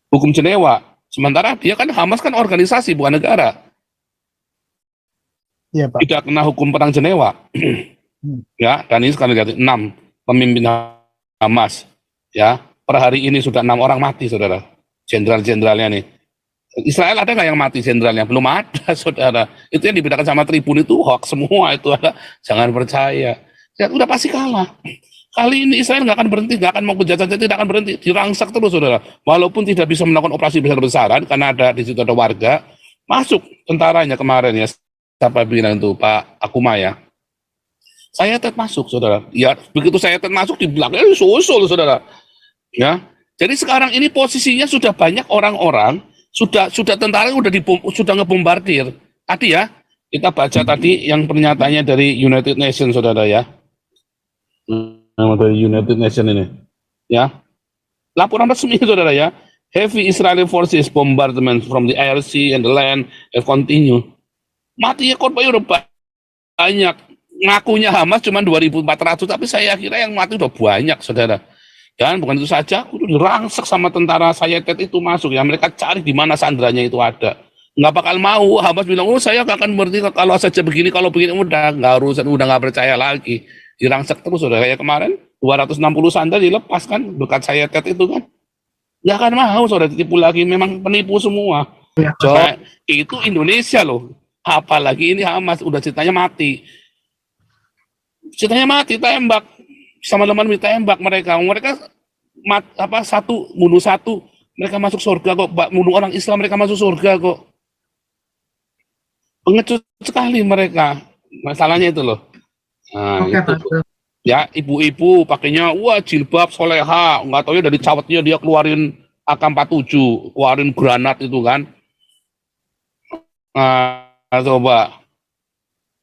hukum Jenewa. Sementara dia kan Hamas kan organisasi bukan negara. Iya, Pak. Tidak kena hukum perang Jenewa. Ya, dan ini sekali lagi 6 pemimpin Hamas. Ya, per hari ini sudah 6 orang mati, saudara. Jenderal-jenderalnya nih. Israel ada nggak yang mati jenderalnya? Belum ada, saudara. Itu yang dibedakan sama Tribun itu hoax semua itu ada. Jangan percaya. Ya, udah pasti kalah. Kali ini Israel nggak akan berhenti, nggak akan mau penjajahan, tidak akan berhenti, dirangsak terus, saudara. Walaupun tidak bisa melakukan operasi besar-besaran karena ada di situ ada warga, masuk tentaranya kemarin ya. Siapa bilang itu Pak Akuma ya. Saya masuk, saudara. Ya, begitu saya masuk di belakang susul, saudara. Ya, jadi sekarang ini posisinya sudah banyak orang-orang, sudah tentara sudah ngebombardir. Tadi ya, kita baca tadi yang pernyataannya dari United Nations, saudara ya. Dari United Nations ini, ya. Laporan resmi, saudara ya. Heavy Israeli forces bombardment from the air, sea, and the land have continued. Matinya korban udah banyak. Ngakunya Hamas cuma 2.400, tapi saya kira yang mati udah banyak, saudara. Dan bukan itu saja, itu dirangsak sama tentara Sayetet itu masuk ya. Mereka cari di mana sandranya itu ada. Nggak bakal mau. Hamas bilang, oh saya nggak akan berhenti kalau saja begini, kalau begini udah nggak urusan, udah nggak percaya lagi. Dirangsak terus, saudara. Kayak kemarin 260 sandal dilepas kan, berkat Sayetet itu kan. Nggak akan mau, saudara, ditipu lagi. Memang penipu semua. Ya. Itu Indonesia loh. Apalagi ini Hamas, udah ceritanya mati. Ceritanya mati, tembak. Sama teman ditembak mereka satu bunuh satu, mereka masuk surga kok. Bunuh orang Islam mereka masuk surga kok. Pengecut sekali mereka. Masalahnya itu loh. Nah, itu. Ya, ibu-ibu pakainya jilbab soleha, nggak tahu ya dari cawatnya dia keluarin AK-47, keluarin granat itu kan. Nah, coba.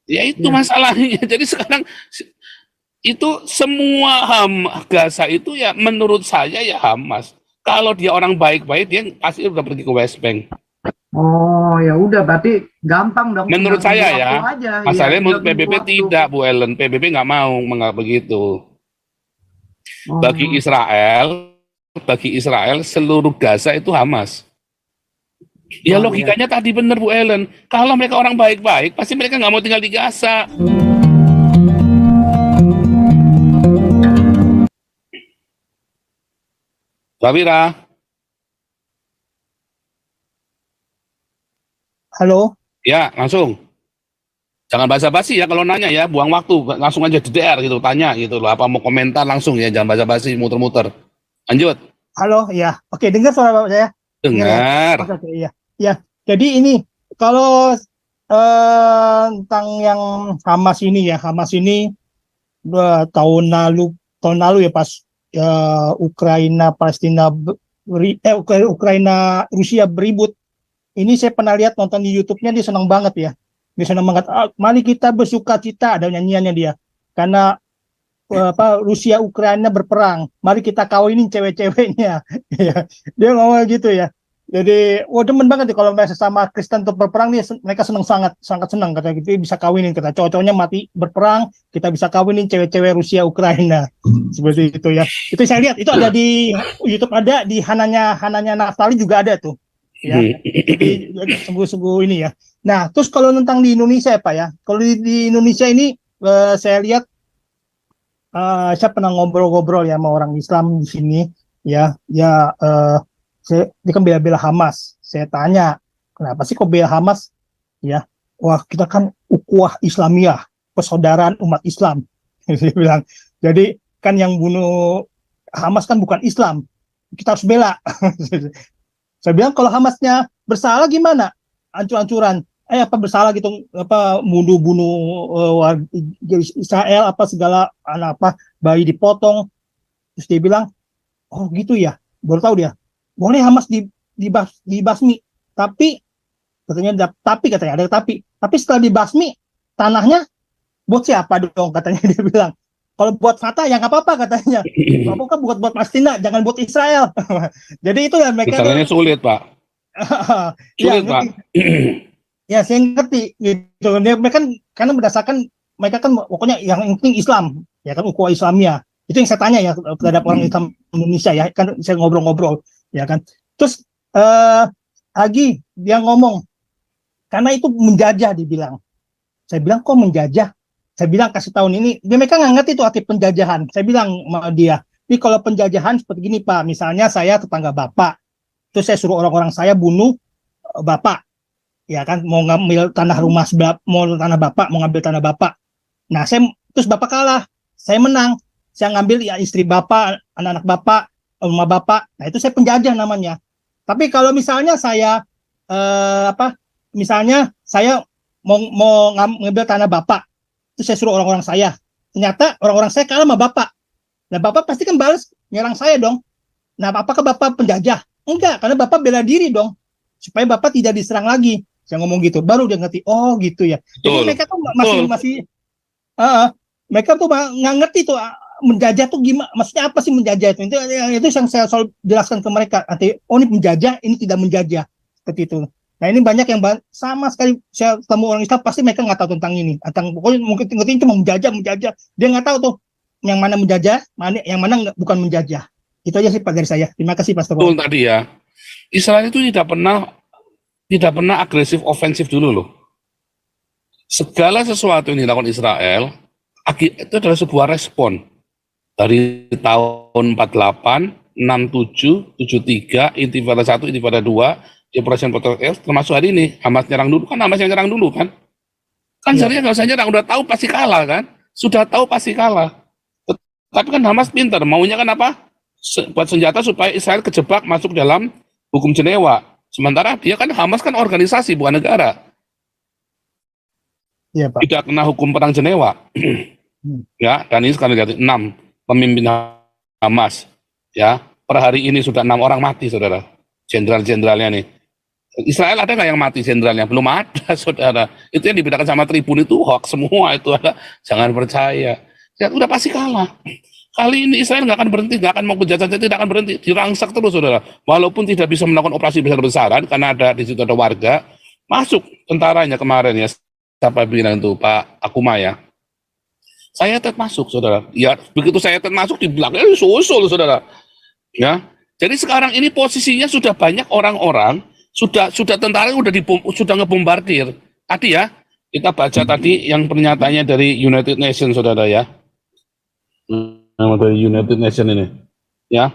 Ya itu masalahnya. Jadi sekarang itu semua Gaza itu ya menurut saya ya Hamas. Kalau dia orang baik-baik dia pasti udah pergi ke West Bank. Oh ya udah, berarti gampang dong. Menurut saya ya. Masalahnya menurut PBB tidak, Bu Ellen. PBB nggak mau begitu. Bagi Israel seluruh Gaza itu Hamas. Ya logikanya tadi benar Bu Ellen. Kalau mereka orang baik-baik pasti mereka nggak mau tinggal di Gaza. Wira. Halo. Ya, langsung. Jangan basa-basi ya kalau nanya ya, buang waktu, langsung aja DDR gitu, tanya gitu loh, apa mau komentar langsung ya, jangan basa-basi, muter-muter. Lanjut. Halo, ya. Oke, dengar suara Bapak saya? Dengar. Oke, iya. Ya, jadi ini kalau tentang yang Hamas ini ya, tahun lalu ya pas Ukraina Palestina Ukraina Rusia beribut. Ini saya pernah lihat nonton di YouTube-nya, dia senang banget ya. Dia senang banget. Mari kita bersukacita, ada nyanyiannya dia. Karena Rusia Ukraina berperang. Mari kita kawinin cewek-ceweknya. Dia ngomong gitu ya. Jadi, demen banget nih kalau mereka sesama Kristen untuk berperang, mereka sangat senang kata gitu, bisa kawinin, kata cowok-cowoknya mati berperang, kita bisa kawinin cewek-cewek Rusia Ukraina. Seperti itu ya. Itu saya lihat, itu ada di YouTube, ada di Hananya Naftali juga ada tuh. Ya. Jadi sungguh-sungguh ini ya. Nah, terus kalau tentang di Indonesia ya Pak ya. Kalau di Indonesia ini saya lihat saya pernah ngobrol-ngobrol ya sama orang Islam di sini ya. Dia kan bela-bela Hamas. Saya tanya, kenapa sih kok bela Hamas? Ya, wah kita kan ukhuwah Islamiyah, persaudaraan umat Islam. Dia bilang, jadi kan yang bunuh Hamas kan bukan Islam, kita harus bela. Saya bilang kalau Hamasnya bersalah gimana? Ancur-ancuran, apa bersalah gitu, apa bunuh Israel, apa segala bayi dipotong. Terus dia bilang, oh gitu ya, baru tahu dia. Boleh Hamas dibasmi, tapi katanya ada tapi setelah dibasmi tanahnya buat siapa dong, katanya dia bilang. Kalau buat Fatah ya nggak apa-apa katanya. Apakah buat Palestina, jangan buat Israel. Jadi itu ya mereka. Masalahnya sulit Pak. Sulit ya, Pak. Ya saya ngerti gitu. Mereka kan karena berdasarkan mereka kan pokoknya yang penting Islam ya kan, ukhuwah Islamiyah. Itu yang saya tanya ya terhadap orang Islam Indonesia ya kan, saya ngobrol-ngobrol ya kan. Terus Agi dia ngomong karena itu menjajah dibilang. Saya bilang kok menjajah? Saya bilang kasih tahun ini, dia mereka nggak ngerti itu arti penjajahan. Saya bilang sama dia, tapi kalau penjajahan seperti gini Pak, misalnya saya tetangga Bapak, terus saya suruh orang-orang saya bunuh Bapak, ya kan, mau ngambil tanah rumah sebelah, mau tanah Bapak, mau ngambil tanah Bapak. Nah, terus Bapak kalah, saya menang, saya ngambil ya istri Bapak, anak-anak Bapak, rumah Bapak. Nah, itu saya penjajah namanya. Tapi kalau misalnya saya misalnya saya mau ngambil tanah Bapak, terus saya suruh orang-orang saya, ternyata orang-orang saya kalah sama Bapak. Nah, Bapak pasti kan balas nyerang saya dong. Nah, apakah Bapak penjajah? Enggak, karena Bapak bela diri dong, supaya Bapak tidak diserang lagi. Saya ngomong gitu, baru dia ngerti. Oh gitu ya. Jadi mereka tuh masih mereka tuh nggak ngerti tuh menjajah tuh gimana, maksudnya apa sih menjajah itu yang saya selalu jelaskan ke mereka. Nanti, oh ini menjajah, ini tidak menjajah, seperti itu. Nah ini banyak yang sama sekali saya ketemu orang Islam pasti mereka nggak tahu tentang ini, tentang pokoknya mungkin ngerti cuma menjajah, dia nggak tahu tuh yang mana menjajah, yang mana bukan menjajah. Itu aja sih Pak dari saya. Terima kasih Pastor. Betul tadi ya. Israel itu tidak pernah agresif ofensif dulu loh. Segala sesuatu yang dilakukan Israel itu adalah sebuah respon dari tahun 48, 67, 73, Intifada 1, Intifada 2, Operation Protective, termasuk hari ini Hamas nyerang dulu kan, Hamas yang nyerang dulu kan. Kan sebenarnya nggak usah nyerang, udah tahu pasti kalah kan, sudah tahu pasti kalah. Tapi kan Hamas pintar, maunya kan apa? Buat senjata supaya Israel kejebak masuk dalam hukum Jenewa. Sementara dia kan Hamas kan organisasi bukan negara. Iya, Pak. Tidak kena hukum perang Jenewa. Ya, dan ini sekarang lihat 6 pemimpin Hamas. Ya, per hari ini sudah 6 orang mati, saudara. Jenderal-jenderalnya nih. Israel ada nggak yang mati jenderalnya? Belum ada, saudara. Itu yang dibedakan sama Tribun itu hoax semua. Itu ada, jangan percaya. Ya, udah pasti kalah. Kali ini Israel nggak akan berhenti, nggak akan mau kejahatan, tidak akan berhenti, dirangsak terus, saudara. Walaupun tidak bisa melakukan operasi besar-besaran, karena di situ ada warga, masuk tentaranya kemarin ya, siapa bilang itu Pak Akuma ya. Saya masuk, saudara. Ya, begitu saya masuk di belakang, susul, saudara. Ya, jadi sekarang ini posisinya sudah banyak orang-orang, sudah tentara sudah ngebombardir. Tadi ya, kita baca tadi yang pernyataannya dari United Nations, saudara ya. Dari United Nations ini, ya.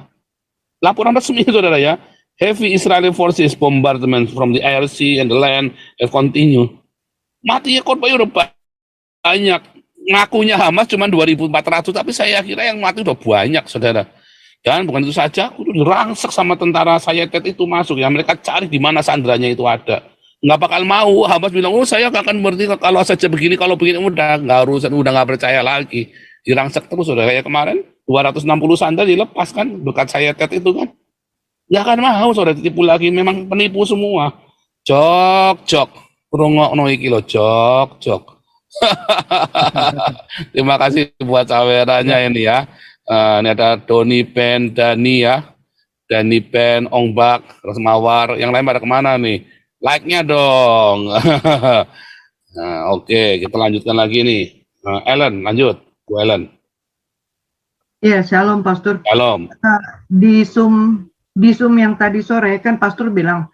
Laporan resmi, saudara ya. Heavy Israeli forces bombardment from the air, sea, and the land have continued. Matinya korbannya udah banyak. Ngakunya Hamas cuma 2.400, tapi saya kira yang mati udah banyak, saudara. Dan bukan itu saja, udah dirangsak sama tentara Sayetet itu masuk ya. Mereka cari di mana sandranya itu ada. Nggak bakal mau. Hamas bilang, oh saya nggak akan berhenti kalau saja begini, kalau begini udah nggak urusan, udah nggak percaya lagi. Dirangsak terus, saudara. Kayak kemarin 260 sandal dilepas kan dekat Sayetet itu kan. Nggak akan mau, saudara, ditipu lagi. Memang penipu semua. Jok. Rungokno iki lho, jok. Terima kasih buat sawerannya ini ya. Ini ada Doni Pen Dani ya, Dani Pen Ongbak Resmawar, yang lain pada kemana nih? Like-nya dong. Nah, oke, kita lanjutkan lagi nih. Ellen, lanjut, Bu Ellen. Iya, shalom Pastor. Shalom. Di Zoom yang tadi sore kan Pastor bilang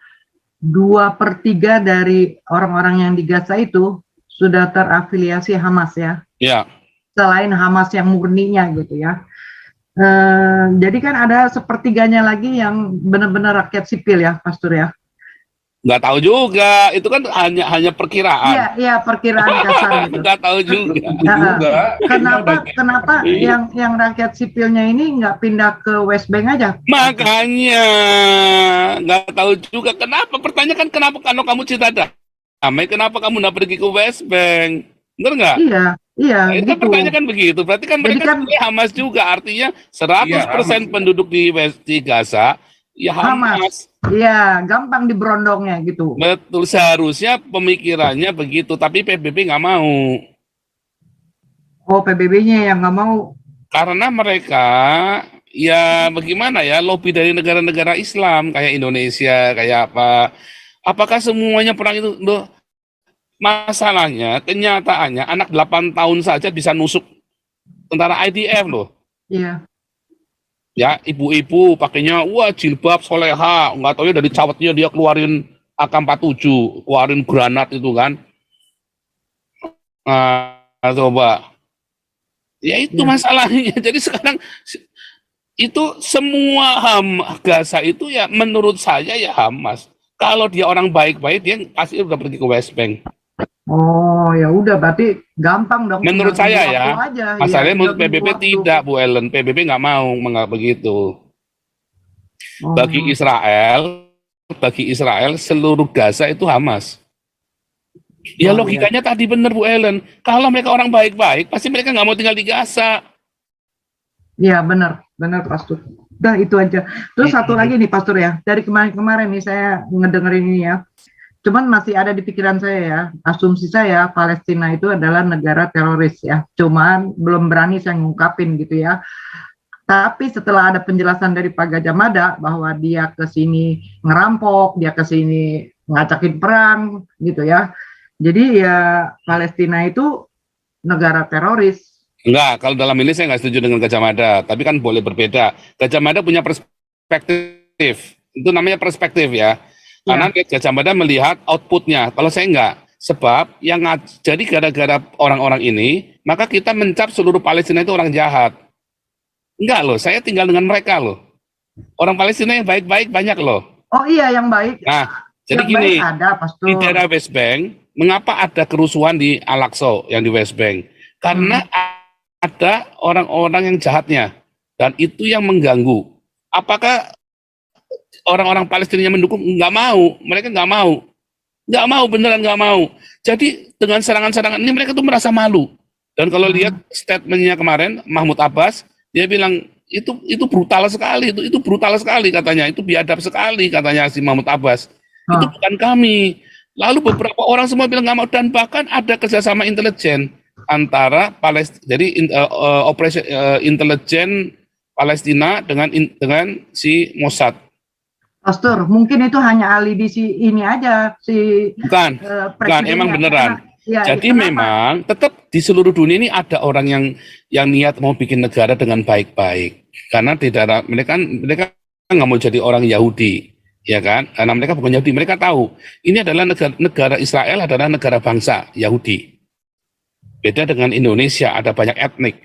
2/3 dari orang-orang yang di Gaza itu sudah terafiliasi Hamas ya. Ya. Selain Hamas yang murninya gitu ya. Jadi kan ada sepertiganya lagi yang benar-benar rakyat sipil ya, Pastor ya. Nggak tahu juga, itu kan hanya perkiraan. Iya perkiraan kasar gitu. Nggak tahu juga. Kenapa yang rakyat sipilnya ini nggak pindah ke West Bank aja? Makanya nggak tahu juga kenapa. Pertanyaan kenapa kalau kamu cinta damai, kenapa kamu nggak pergi ke West Bank? Bener nggak? Iya. Nah, itu kan pertanyaan kan begitu. Berarti kan mereka kan Hamas juga. Artinya 100% penduduk di Gaza ya Hamas. Iya, gampang diberondongnya gitu. Betul, seharusnya pemikirannya begitu. Tapi PBB nggak mau. Oh, PBB-nya yang nggak mau. Karena mereka ya bagaimana ya, lobby dari negara-negara Islam kayak Indonesia, kayak apa. Apakah semuanya perang itu? Loh, masalahnya, kenyataannya anak 8 tahun saja bisa nusuk tentara IDF loh. Iya. Ya, ibu-ibu pakainya wah jilbab soleha, nggak tahu ya dari cawatnya dia keluarin AK-47, keluarin granat itu kan. Coba. Ya itu Ya. masalahnya. Jadi sekarang itu semua Gaza itu ya menurut saya ya Hamas. Kalau dia orang baik-baik dia pasti udah pergi ke West Bank. Oh, ya udah berarti gampang dong. Menurut tinggal saya tunggu ya, waktu aja. Iya, masalahnya tinggal menurut tunggu PBB waktu. tidak, Bu Ellen. PBB nggak mau begitu. Bagi Oh, Israel seluruh Gaza itu Hamas. Ya oh, ya. logikanya tadi benar Bu Ellen. Kalau mereka orang baik-baik, pasti mereka nggak mau tinggal di Gaza. Iya, benar Pastor. Udah itu aja. Terus satu lagi nih Pastor ya, dari kemarin-kemarin nih saya ngedengerin ini ya. Cuman masih ada di pikiran saya ya, asumsi saya Palestina itu adalah negara teroris ya. Cuman belum berani saya ngungkapin gitu ya. Tapi setelah ada penjelasan dari Pak Gajah Mada bahwa dia ke sini ngerampok, dia ke sini ngacakin perang gitu ya. Jadi ya Palestina itu negara teroris. Enggak, kalau dalam ini saya nggak setuju dengan Gajah Mada, tapi kan boleh berbeda. Gajah Mada punya perspektif, itu namanya perspektif ya. Karena Gajah Mada melihat outputnya, kalau saya enggak. Sebab jadi gara-gara orang-orang ini, maka kita mencap seluruh Palestina itu orang jahat. Enggak loh, saya tinggal dengan mereka loh. Orang Palestina yang baik-baik banyak loh. Oh iya, yang baik. Nah, jadi Yang gini, baik ada, Pastor. di daerah West Bank, mengapa ada kerusuhan di Al-Aqsa yang di West Bank? Karena ada orang-orang yang jahatnya, dan itu yang mengganggu. Apakah orang-orang Palestina yang mendukung? Nggak mau, mereka nggak mau, beneran nggak mau. Jadi dengan serangan-serangan ini mereka tuh merasa malu. Dan kalau lihat statementnya kemarin Mahmud Abbas, dia bilang itu brutal sekali, itu brutal sekali katanya, itu biadab sekali katanya si Mahmud Abbas. Itu bukan kami. Lalu beberapa orang semua bilang nggak mau, dan bahkan ada kerjasama intelijen antara Palestina, jadi operasi intelijen Palestina dengan si Mossad. Pastor, mungkin itu hanya alibi si ini aja si Bukan, emang beneran. Ya, jadi memang tetap di seluruh dunia ini ada orang yang niat mau bikin negara dengan baik-baik. Karena di daerah mereka nggak mau jadi orang Yahudi, ya kan? Karena mereka bukan Yahudi, mereka tahu ini adalah negara Israel adalah negara bangsa Yahudi. Beda dengan Indonesia, ada banyak etnik,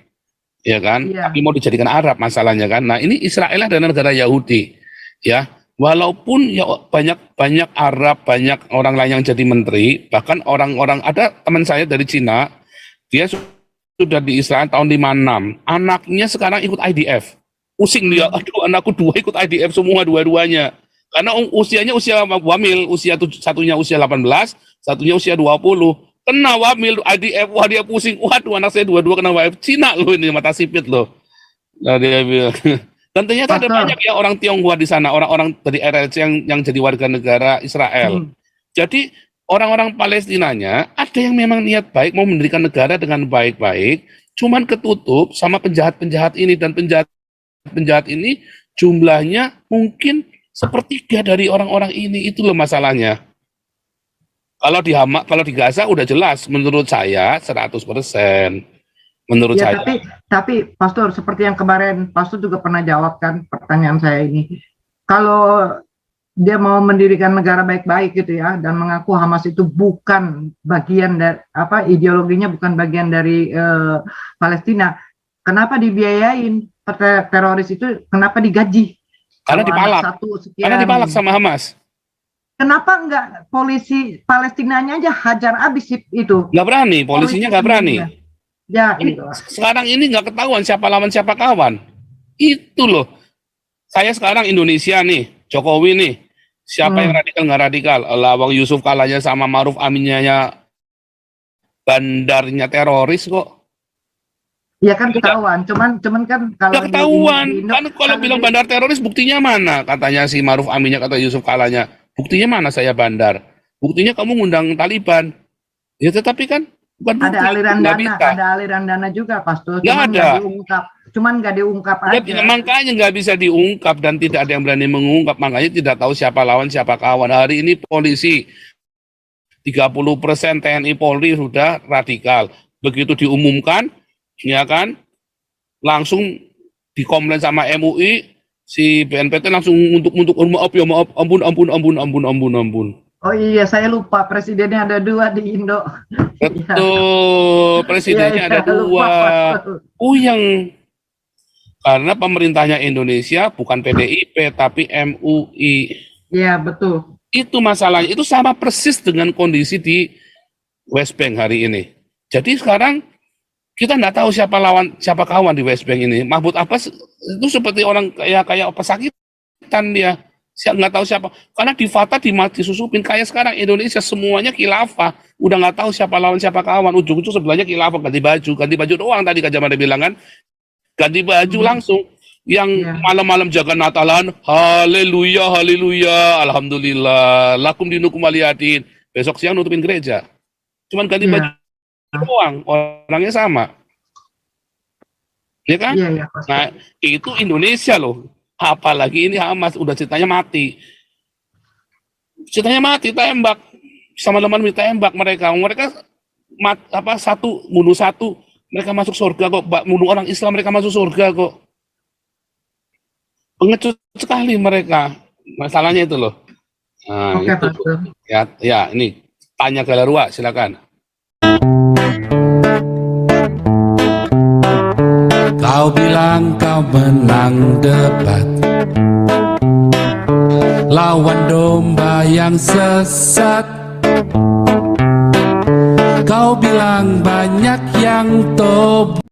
ya kan? Iya. Tapi mau dijadikan Arab masalahnya kan. Nah ini Israel adalah negara Yahudi, ya. Walaupun ya banyak Arab, banyak orang lain yang jadi menteri, bahkan orang-orang, ada teman saya dari Cina, dia sudah di Israel tahun 56, anaknya sekarang ikut IDF. Pusing dia, aduh anakku dua ikut IDF semua dua-duanya. Karena usianya usia wamil, satunya usia 18, satunya usia 20. Kena wamil IDF, wah dia pusing, waduh anak saya dua-dua kena IDF. Cina loh ini, mata sipit loh. Nah dia bilang, dan ternyata ada banyak ya orang Tionghoa di sana, orang-orang dari RRC yang jadi warga negara Israel. Jadi orang-orang Palestinanya ada yang memang niat baik mau mendirikan negara dengan baik-baik, cuman ketutup sama penjahat-penjahat ini, dan penjahat ini jumlahnya mungkin sepertiga dari orang-orang ini, itu loh masalahnya. Kalau di Gaza udah jelas menurut saya 100%. Menurut ya, saya. Tapi Pastor, seperti yang kemarin Pastor juga pernah jawab kan pertanyaan saya ini. Kalau dia mau mendirikan negara baik-baik gitu ya, dan mengaku Hamas itu bukan bagian dari ideologinya, bukan bagian dari Palestina, kenapa dibiayain teroris itu? Kenapa digaji? Karena dipalak. Karena dipalak sama Hamas. Kenapa enggak polisi Palestinanya aja hajar habis itu? Nggak berani, polisinya nggak berani. Ya, gitu. Sekarang ini nggak ketahuan siapa lawan siapa kawan. Itu loh. Saya sekarang Indonesia nih, Jokowi nih. Siapa yang radikal nggak radikal? Lawang Yusuf kalahnya sama Maruf Aminnya bandarnya teroris kok. Ya kan ketahuan, cuman kan kalau nggak ketahuan. Kan kalau bilang bandar teroris buktinya mana? Katanya si Maruf Aminnya, kata Yusuf kalahnya. Buktinya mana saya bandar? Buktinya kamu ngundang Taliban. Ya tetapi kan ada aliran dana juga, Pastor. Cuman nggak diungkap aja. Makanya nggak bisa diungkap dan tidak ada yang berani mengungkap. Makanya tidak tahu siapa lawan siapa kawan. Hari ini polisi 30% TNI Polri sudah radikal. Begitu diumumkan, ya kan, langsung dikomplain sama MUI, si BNPT langsung untuk maaf ya maaf, ampun. Oh iya, saya lupa presidennya ada 2 di Indo. Betul, presidennya ada 2. lupa, Pastor. Yang karena pemerintahnya Indonesia bukan PDIP tapi MUI. Iya, betul. Itu masalahnya. Itu sama persis dengan kondisi di West Bank hari ini. Jadi sekarang kita nggak tahu siapa kawan di West Bank ini. Mahmud Abbas itu seperti orang kayak pesakitan dia. Nggak tahu siapa. Karena di Fatah disusupin kayak sekarang Indonesia semuanya khilafah. Udah nggak tahu siapa lawan siapa kawan. Ujung-ujung sebelahnya khilafah, ganti baju doang tadi Kak Jamal bilang kan. Ganti baju langsung. Yang malam-malam jaga Natalan, haleluya, alhamdulillah, lakum dinukum waliyadin. Besok siang nutupin gereja. Cuman ganti baju doang, orangnya sama. Ya kan? Nah, itu Indonesia loh. Apalagi ini Hamas, udah ceritanya mati. Tembak. Sama-sama ditembak mereka. Mereka bunuh satu, mereka masuk surga kok. Bunuh orang Islam, mereka masuk surga kok. Pengecut sekali mereka. Masalahnya itu loh. Nah, Oke, itu. Ya, ini tanya ke Larua, silakan. Kau bilang kau menang debat, lawan domba yang sesat. Kau bilang banyak yang tobat.